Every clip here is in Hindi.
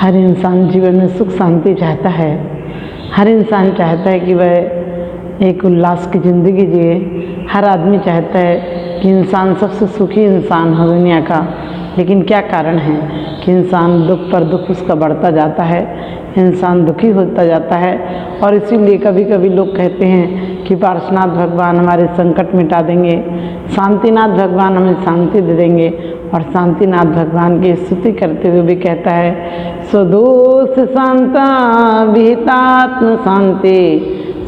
हर इंसान जीवन में सुख शांति चाहता है। हर इंसान चाहता है कि वह एक उल्लास की ज़िंदगी जिए। हर आदमी चाहता है कि इंसान सबसे सुखी इंसान हो दुनिया का। लेकिन क्या कारण है कि इंसान दुख पर दुख उसका बढ़ता जाता है, इंसान दुखी होता जाता है। और इसीलिए कभी कभी लोग कहते हैं कि पार्श्वनाथ भगवान हमारे संकट मिटा देंगे, शांतिनाथ भगवान हमें शांति दे देंगे। और शांतिनाथ भगवान की स्तुति करते हुए भी कहता है, स्वदोष शांता विहितात्म शांति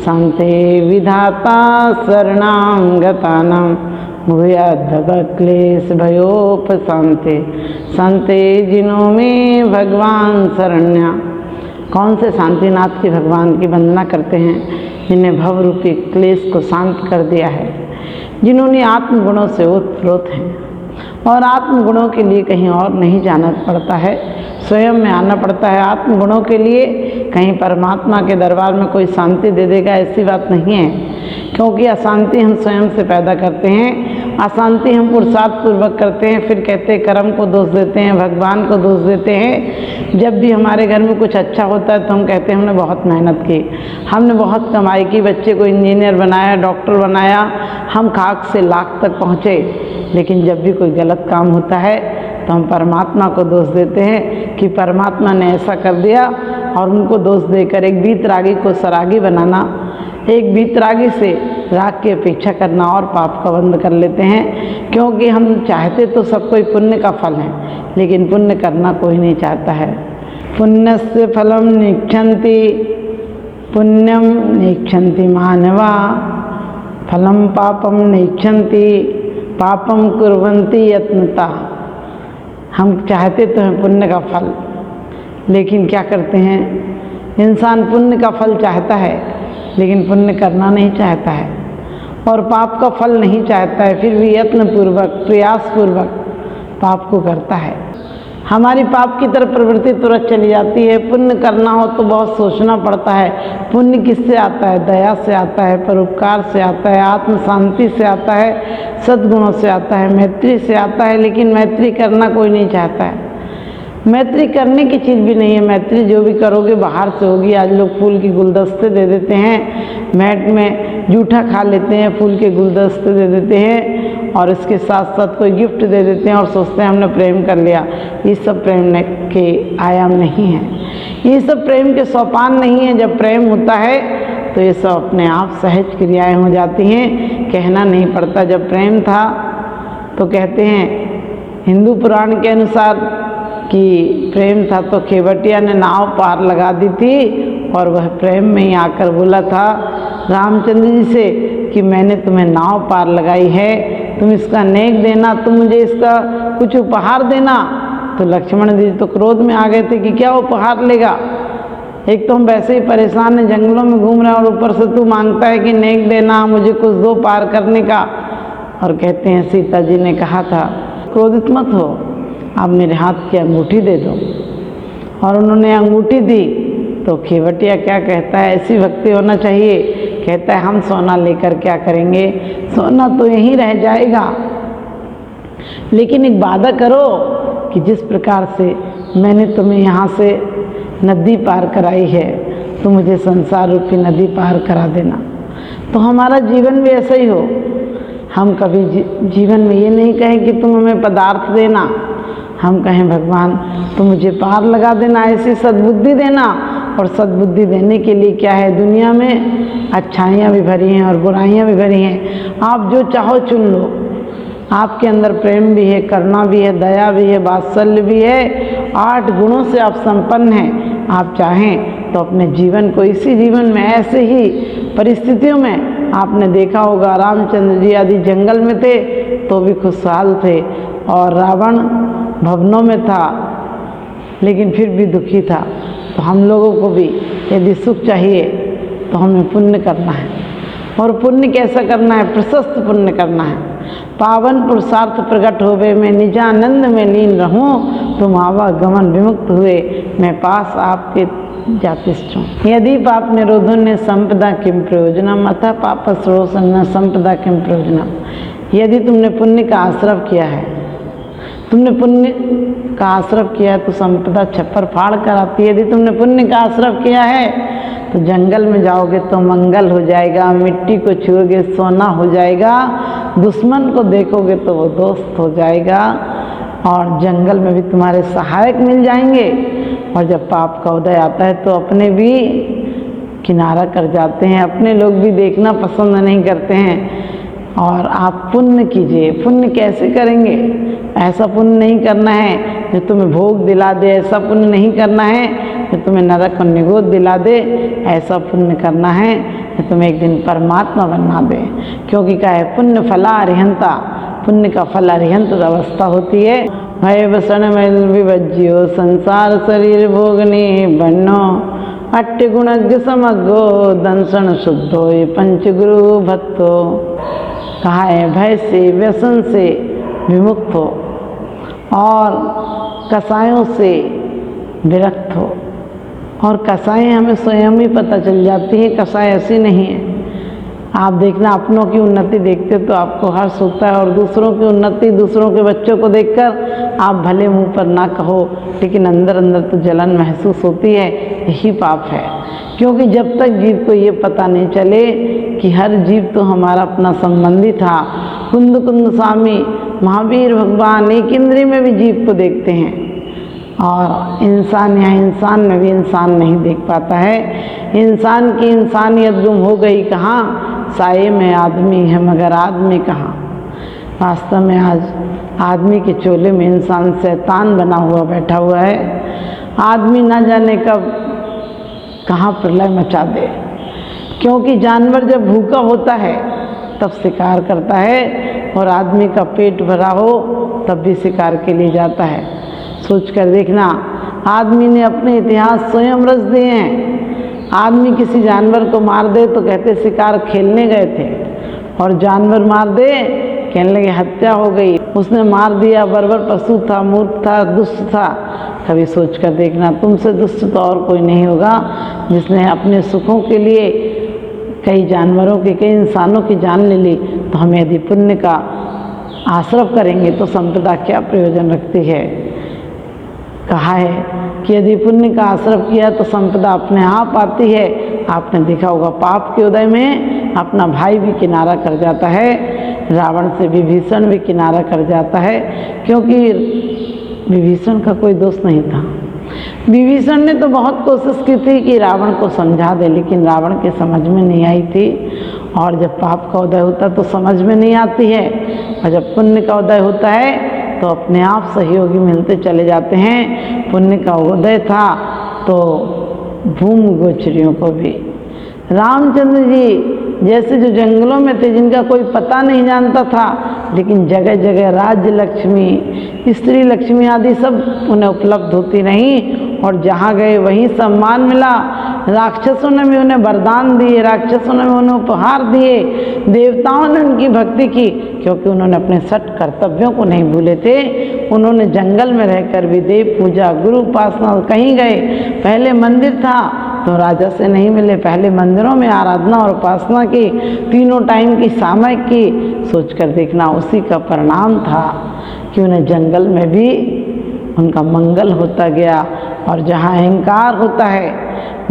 शांति विधाता शरणां गतानां भूयाद्भव क्लेश भयोपशांति शांति जिनों में भगवान शरण्या। कौन से शांतिनाथ की भगवान की वंदना करते हैं जिन्हें भव रूपी क्लेश को शांत कर दिया है, जिन्होंने आत्मगुणों से ओतप्रोत हैं और आत्मगुणों के लिए कहीं और नहीं जाना पड़ता है, स्वयं में आना पड़ता है। आत्मगुणों के लिए कहीं परमात्मा के दरबार में कोई शांति दे देगा ऐसी बात नहीं है, क्योंकि अशांति हम स्वयं से पैदा करते हैं। अशांति हम पुरुषार्थ पूर्वक करते हैं, फिर कहते हैं कर्म को दोष देते हैं, भगवान को दोष देते हैं। जब भी हमारे घर में कुछ अच्छा होता है तो हम कहते हैं हमने बहुत मेहनत की, हमने बहुत कमाई की, बच्चे को इंजीनियर बनाया, डॉक्टर बनाया, हम खाक से लाख तक पहुँचे। लेकिन जब भी कोई गलत काम होता है तो हम परमात्मा को दोष देते हैं कि परमात्मा ने ऐसा कर दिया, और उनको दोष देकर एक वीतरागी को सरागी बनाना, एक वीतरागी से राग की अपेक्षा करना और पाप का बंद कर लेते हैं। क्योंकि हम चाहते तो सब कोई पुण्य का फल है, लेकिन पुण्य करना कोई नहीं चाहता है। पुण्यस्य फलम निक्षन्ति पुण्यम निक्षन्ति मानवा फलम पापम निक्षन्ति पापम कुर्वन्ति यत्नता। हम चाहते तो हैं पुण्य का फल, लेकिन क्या करते हैं, इंसान पुण्य का फल चाहता है लेकिन पुण्य करना नहीं चाहता है, और पाप का फल नहीं चाहता है, फिर भी यत्नपूर्वक प्रयासपूर्वक पाप को करता है। हमारी पाप की तरफ प्रवृत्ति तुरंत चली जाती है। पुण्य करना हो तो बहुत सोचना पड़ता है। पुण्य किससे आता है? दया से आता है, परोपकार से आता है, आत्म शांति से आता है, सद्गुणों से आता है, मैत्री से आता है। लेकिन मैत्री करना कोई नहीं चाहता है। मैत्री करने की चीज़ भी नहीं है। मैत्री जो भी करोगे बाहर से होगी। आज लोग फूल के गुलदस्ते दे देते हैं, मैट में जूठा खा लेते हैं, फूल के गुलदस्ते दे देते हैं, और इसके साथ साथ कोई गिफ्ट दे देते हैं और सोचते हैं हमने प्रेम कर लिया। ये सब प्रेम के आयाम नहीं है, ये सब प्रेम के सोपान नहीं है। जब प्रेम होता है तो ये सब अपने आप सहज क्रियाएँ हो जाती हैं, कहना नहीं पड़ता। जब प्रेम था तो कहते हैं हिंदू पुराण के अनुसार कि प्रेम था तो केवटिया ने नाव पार लगा दी थी, और वह प्रेम में ही आकर बोला था रामचंद्र जी से कि मैंने तुम्हें नाव पार लगाई है, तुम इसका नेक देना, तुम मुझे इसका कुछ उपहार देना। तो लक्ष्मण जी तो क्रोध में आ गए थे कि क्या उपहार लेगा, एक तो हम वैसे ही परेशान हैं, जंगलों में घूम रहे हैं, और ऊपर से तू मांगता है कि नेक देना, मुझे कुछ दो पार करने का। और कहते हैं सीता जी ने कहा था क्रोधित मत हो, आप मेरे हाथ की अंगूठी दे दो। और उन्होंने अंगूठी दी तो केवटिया क्या कहता है, ऐसी भक्ति होना चाहिए। कहता है हम सोना लेकर क्या करेंगे, सोना तो यहीं रह जाएगा, लेकिन एक वादा करो कि जिस प्रकार से मैंने तुम्हें यहाँ से नदी पार कराई है, तो मुझे संसार रूपी नदी पार करा देना। तो हमारा जीवन भी ऐसा ही हो। हम कभी जीवन में ये नहीं कहें कि तुम हमें पदार्थ देना, हम कहें भगवान तुम मुझे पार लगा देना, ऐसी सद्बुद्धि देना। और सद्बुद्धि देने के लिए क्या है, दुनिया में अच्छाइयाँ भी भरी हैं और बुराइयाँ भी भरी हैं। आप जो चाहो चुन लो। आपके अंदर प्रेम भी है, करुणा भी है, दया भी है, वात्सल्य भी है, 8 गुणों से आप संपन्न हैं। आप चाहें तो अपने जीवन को इसी जीवन में ऐसे ही परिस्थितियों में, आपने देखा होगा रामचंद्र जी आदि जंगल में थे तो भी खुशहाल थे, और रावण भवनों में था लेकिन फिर भी दुखी था। तो हम लोगों को भी यदि सुख चाहिए तो हमें पुण्य करना है। और पुण्य कैसा करना है? प्रशस्त पुण्य करना है। पावन पुरुषार्थ प्रकट होवे, मैं निजानंद में लीन रहूं, तुम आवागमन विमुक्त हुए, मैं पास आपके जातिष्ठों। यदि पाप निरोधन ने संपदा किम प्रयोजनम अतः पाप श्रोषण न संपदा किम प्रयोजनम। यदि तुमने पुण्य का आश्रव किया है तुमने पुण्य का आश्रय किया है तो संपदा छप्पर फाड़ कर आती है। यदि तुमने पुण्य का आश्रय किया है तो जंगल में जाओगे तो मंगल हो जाएगा, मिट्टी को छुओगे सोना हो जाएगा, दुश्मन को देखोगे तो वो दोस्त हो जाएगा, और जंगल में भी तुम्हारे सहायक मिल जाएंगे। और जब पाप का उदय आता है तो अपने भी किनारा कर जाते हैं, अपने लोग भी देखना पसंद नहीं करते हैं। और आप पुण्य कीजिए। पुण्य कैसे करेंगे? ऐसा पुण्य नहीं करना है जो तुम्हें भोग दिला दे, ऐसा पुण्य नहीं करना है जो तुम्हें नरक और निगोद दिला दे, ऐसा पुण्य करना है जो तुम्हें एक दिन परमात्मा बना दे। क्योंकि क्या है, पुण्य फला अरिहंता, पुण्य का फल अरिहंत अवस्था होती है। भय वसन मैल विभज्यो संसार शरीर भोगनी बन्नो अट्ठ गुणज्ञ समग्गो दंसन शुद्धो ये पंचगुरु भक्तो। कहा है, भय से व्यसन से विमुक्त हो और कसायों से विरक्त हो। और कसाएं हमें स्वयं ही पता चल जाती है, कसाई ऐसी नहीं है। आप देखना, अपनों की उन्नति देखते तो आपको हर्ष होता है, और दूसरों की उन्नति, दूसरों के बच्चों को देखकर आप भले मुंह पर ना कहो लेकिन अंदर अंदर तो जलन महसूस होती है। यही पाप है। क्योंकि जब तक जीव को ये पता नहीं चले कि हर जीव तो हमारा अपना संबंधी था। कुंद कुंद स्वामी महावीर भगवान एक इंद्रिय में भी जीव को देखते हैं, और इंसान यहाँ इंसान में भी इंसान नहीं देख पाता है। इंसान की इंसानियत गुम हो गई कहाँ? साये में आदमी है मगर आदमी कहाँ। वास्तव में आज आदमी के चोले में इंसान शैतान बना हुआ बैठा हुआ है। आदमी ना जाने कब कहाँ प्रलय मचा दे। क्योंकि जानवर जब भूखा होता है तब शिकार करता है, और आदमी का पेट भरा हो तब भी शिकार के लिए जाता है। सोच कर देखना, आदमी ने अपने इतिहास स्वयं रच दिए हैं। आदमी किसी जानवर को मार दे तो कहते शिकार खेलने गए थे, और जानवर मार दे कहने लगे हत्या हो गई, उसने मार दिया, बर्बर पशु था, मूर्ख था, दुष्ट था। कभी सोच कर देखना, तुमसे दुष्ट तो और कोई नहीं होगा जिसने अपने सुखों के लिए कई जानवरों की, कई इंसानों की जान ले ली। तो हम यदि पुण्य का आश्रय करेंगे तो संपदा क्या प्रयोजन रखती है। कहा है कि यदि पुण्य का आश्रय किया तो संपदा अपने आप आती है। आपने देखा होगा पाप के उदय में अपना भाई भी किनारा कर जाता है, रावण से विभीषण भी किनारा कर जाता है। क्योंकि विभीषण का कोई दोष नहीं था। विभीषण ने तो बहुत कोशिश की थी कि रावण को समझा दे, लेकिन रावण के समझ में नहीं आई थी। और जब पाप का उदय होता तो समझ में नहीं आती है, और जब पुण्य का उदय होता है तो अपने आप सहयोगी मिलते चले जाते हैं। पुण्य का उदय था तो भूमि गोचरियों को भी, रामचंद्र जी जैसे जो जंगलों में थे, जिनका कोई पता नहीं जानता था, लेकिन जगह जगह राज्य लक्ष्मी, स्त्री लक्ष्मी आदि सब उन्हें उपलब्ध होती रहीं, और जहाँ गए वहीं सम्मान मिला। राक्षसों ने भी उन्हें वरदान दिए, राक्षसों ने भी उन्हें उपहार दिए, देवताओं ने उनकी भक्ति की, क्योंकि उन्होंने अपने सठ कर्तव्यों को नहीं भूले थे। उन्होंने जंगल में रहकर भी देव पूजा, गुरु उपासना, कहीं गए, पहले मंदिर था तो राजा से नहीं मिले, पहले मंदिरों में आराधना और उपासना की, तीनों टाइम की सामयिक की। सोच कर देखना, उसी का परिणाम था कि उन्हें जंगल में भी उनका मंगल होता गया। और जहाँ अहंकार होता है,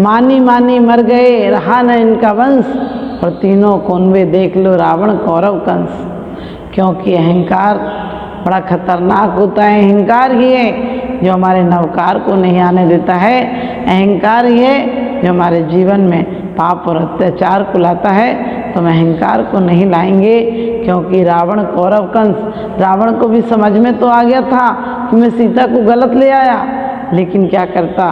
मानी मानी मर गए, रहा न इनका वंश, और तीनों कौनवे देख लो रावण कौरव कंस। क्योंकि अहंकार बड़ा खतरनाक होता है। अहंकार ही है जो हमारे नवकार को नहीं आने देता है। अहंकार ही है जो हमारे जीवन में पाप और अत्याचार को लाता है। तो हम अहंकार को नहीं लाएंगे, क्योंकि रावण कौरव कंस, रावण को भी समझ में तो आ गया था कि मैं सीता को गलत ले आया, लेकिन क्या करता,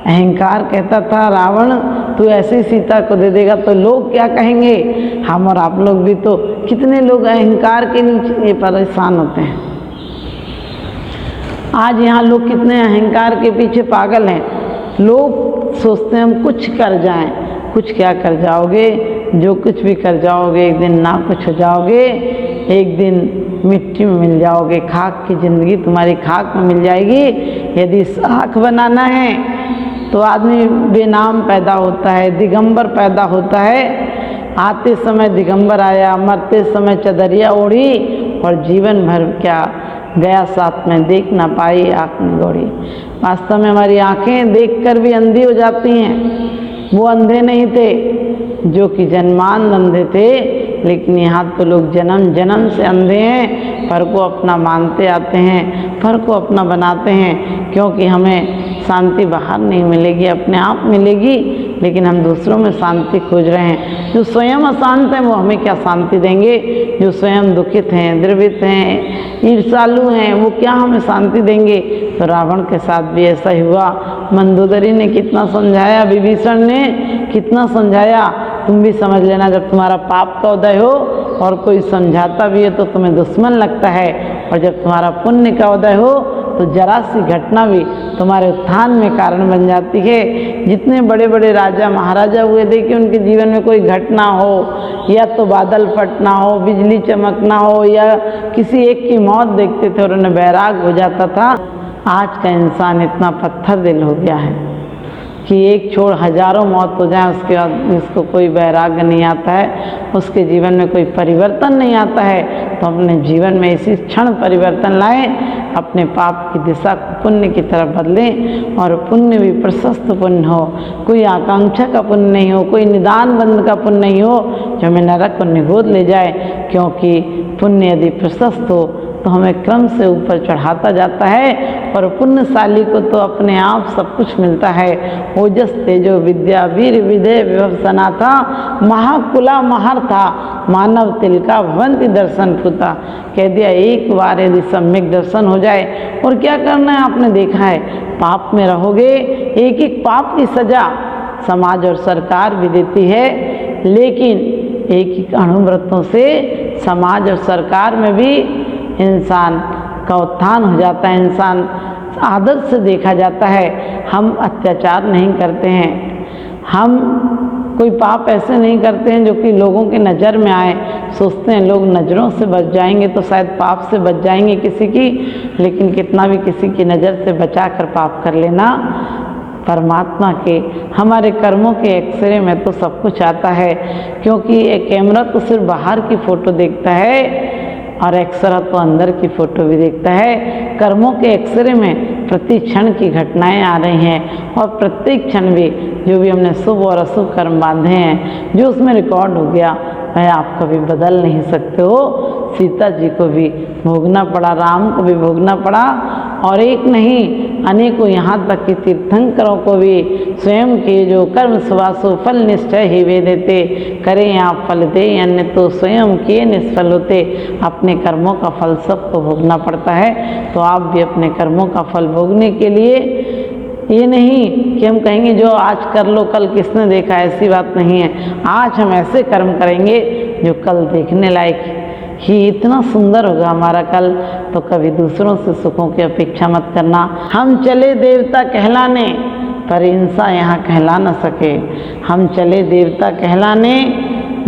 अहंकार कहता था रावण तू ऐसे ही सीता को दे देगा तो लोग क्या कहेंगे। हम और आप लोग भी तो, कितने लोग अहंकार के नीचे परेशान होते हैं। आज यहाँ लोग कितने अहंकार के पीछे पागल हैं। लोग सोचते हैं हम कुछ कर जाएं, कुछ क्या कर जाओगे, जो कुछ भी कर जाओगे एक दिन ना कुछ हो जाओगे, एक दिन मिट्टी में मिल जाओगे, खाक की ज़िंदगी तुम्हारी खाक में मिल जाएगी। यदि साख बनाना है तो आदमी बेनाम पैदा होता है, दिगंबर पैदा होता है। आते समय दिगंबर आया, मरते समय चदरिया ओढ़ी, और जीवन भर क्या गया साथ में देख ना पाई आँख में गौड़ी। वास्तव में हमारी आँखें देखकर भी अंधी हो जाती हैं। वो अंधे नहीं थे जो कि जन्मांध अंधे थे, लेकिन यहाँ तो लोग जन्म जन्म से अंधे हैं, पर को अपना मानते आते हैं, पर को अपना बनाते हैं, क्योंकि हमें शांति बाहर नहीं मिलेगी, अपने आप मिलेगी, लेकिन हम दूसरों में शांति खोज रहे हैं। जो स्वयं अशांत हैं वो हमें क्या शांति देंगे? जो स्वयं दुखित हैं, द्रवित हैं, ईर्ष्यालु हैं, वो क्या हमें शांति देंगे? तो रावण के साथ भी ऐसा ही हुआ। मंदोदरी ने कितना समझाया, विभीषण ने कितना समझाया, तुम भी समझ लेना, जब तुम्हारा पाप का उदय हो और कोई समझाता भी है तो तुम्हें दुश्मन लगता है, और जब तुम्हारा पुण्य का उदय हो तो जरा सी घटना भी तुम्हारे उत्थान में कारण बन जाती है। जितने बड़े बड़े राजा महाराजा हुए, देखिए उनके जीवन में कोई घटना हो, या तो बादल फटना हो, बिजली चमकना हो, या किसी एक की मौत देखते थे और उन्हें वैराग हो जाता था। आज का इंसान इतना पत्थर दिल हो गया है कि एक छोड़ हजारों मौत हो जाए, उसके बाद इसको कोई वैराग्य नहीं आता है, उसके जीवन में कोई परिवर्तन नहीं आता है। तो अपने जीवन में इसी क्षण परिवर्तन लाएं, अपने पाप की दिशा को पुण्य की तरफ बदलें, और पुण्य भी प्रशस्त पुण्य हो, कोई आकांक्षा का पुण्य नहीं हो, कोई निदान बंद का पुण्य नहीं हो जो हमें नरक को निगोद ले जाए। क्योंकि पुण्य यदि प्रशस्त हो तो हमें क्रम से ऊपर चढ़ाता जाता है, और पुण्यशाली को तो अपने आप सब कुछ मिलता है। ओजस तेजो विद्या वीर विधेय विभव सना था, महाकुला महर था, मानव तिलका भवंति दर्शन फुता। कह दिया एक बार यदि सम्यक दर्शन हो जाए, और क्या करना है आपने देखा है, पाप में रहोगे, एक एक पाप की सजा समाज और सरकार भी देती है, लेकिन एक एक अणुव्रतों से समाज और सरकार में भी इंसान का उत्थान हो जाता है, इंसान आदर से देखा जाता है। हम अत्याचार नहीं करते हैं, हम कोई पाप ऐसे नहीं करते हैं जो कि लोगों की नज़र में आए। सोचते हैं लोग नज़रों से बच जाएंगे तो शायद पाप से बच जाएंगे किसी की, लेकिन कितना भी किसी की नज़र से बचा कर पाप कर लेना, परमात्मा के हमारे कर्मों के एक्सरे में तो सब कुछ आता है। क्योंकि एक कैमरा तो सिर्फ बाहर की फ़ोटो देखता है, और एक्सरा तो अंदर की फ़ोटो भी देखता है। कर्मों के एक्सरे में प्रति क्षण की घटनाएं आ रही हैं, और प्रत्येक क्षण भी जो भी हमने शुभ और अशुभ कर्म बांधे हैं, जो उसमें रिकॉर्ड हो गया, वह आप कभी बदल नहीं सकते हो। सीता जी को भी भोगना पड़ा, राम को भी भोगना पड़ा, और एक नहीं अनेकों, यहाँ तक कि तीर्थंकरों को भी स्वयं के जो कर्म सुवासु फल निश्चय ही वे देते, करें आप फल दे अन्य तो स्वयं किए निष्फल होते। अपने कर्मों का फल सबको भोगना पड़ता है। तो आप भी अपने कर्मों का फल भोगने के लिए, ये नहीं कि हम कहेंगे जो आज कर लो कल किसने देखा, ऐसी बात नहीं है। आज हम ऐसे कर्म करेंगे जो कल देखने लायक ही इतना सुंदर होगा हमारा कल। तो कभी दूसरों से सुखों की अपेक्षा मत करना। हम चले देवता कहलाने, पर इंसान यहाँ कहला न सके। हम चले देवता कहलाने,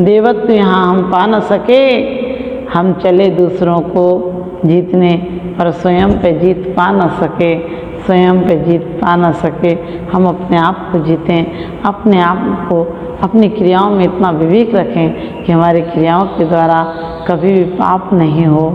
देवत्व यहाँ हम पा न सके। हम चले दूसरों को जीतने, पर स्वयं पे जीत पा न सके, स्वयं पे जीत पा न सके। हम अपने आप को जीतें, अपने आप को अपनी क्रियाओं में इतना विवेक रखें कि हमारी क्रियाओं के द्वारा कभी भी पाप नहीं हो,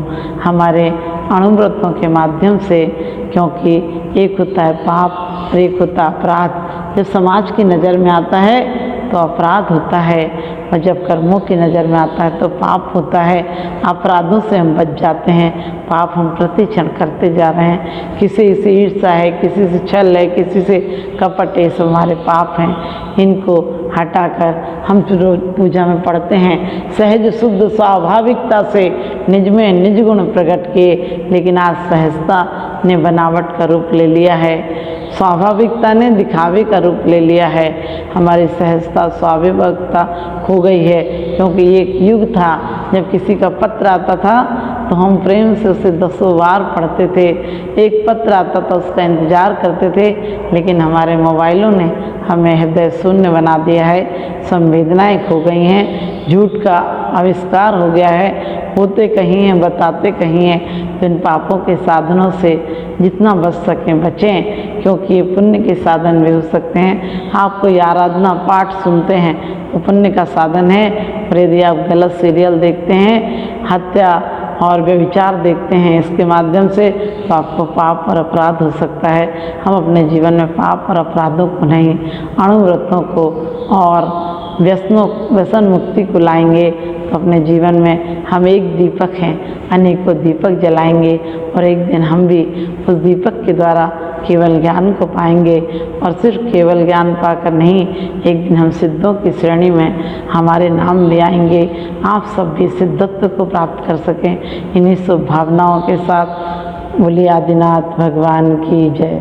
हमारे अणुव्रतों के माध्यम से। क्योंकि एक होता है पाप और एक होता है अपराध। जब समाज की नज़र में आता है तो अपराध होता है, और जब कर्मों की नज़र में आता है तो पाप होता है। अपराधों से हम बच जाते हैं, पाप हम प्रति क्षण करते जा रहे हैं। किसी से ईर्ष्या है, किसी से छल है, किसी से कपट, ये सब हमारे पाप हैं। इनको हटाकर हम रोज पूजा में पढ़ते हैं, सहज शुद्ध स्वाभाविकता से निज में निज गुण प्रकट किए। लेकिन आज सहजता ने बनावट का रूप ले लिया है, स्वाभाविकता ने दिखावे का रूप ले लिया है। हमारी सहजता स्वाभाविकता खो गई है। क्योंकि एक युग था जब किसी का पत्र आता था तो हम प्रेम से उसे 10 बार पढ़ते थे। एक पत्र आता था उसका इंतज़ार करते थे, लेकिन हमारे मोबाइलों ने हमें हृदय शून्य बना दिया है। संवेदनाएं खो गई हैं, झूठ का आविष्कार हो गया है, होते कहीं हैं बताते कहीं हैं। तो इन पापों के साधनों से जितना बच सकें बचें, क्योंकि ये पुण्य के साधन भी हो सकते हैं। आप कोई आराधना पाठ सुनते हैं तो पुण्य का साधन है। और यदि आप गलत सीरियल देखते हैं, हत्या और व्यभिचार देखते हैं इसके माध्यम से, तो आपको पाप और अपराध हो सकता है। हम अपने जीवन में पाप और अपराधों को नहीं, अणुव्रतों को और व्यसन मुक्ति को लाएंगे, तो अपने जीवन में हम एक दीपक हैं, अनेकों दीपक जलाएंगे और एक दिन हम भी उस दीपक के द्वारा केवल ज्ञान को पाएंगे। और सिर्फ केवल ज्ञान पाकर नहीं, एक दिन हम सिद्धों की श्रेणी में हमारे नाम ले आएंगे। आप सब भी सिद्धत्व को प्राप्त कर सकें, इन्हीं शुभ भावनाओं के साथ बोलिए आदिनाथ भगवान की जय।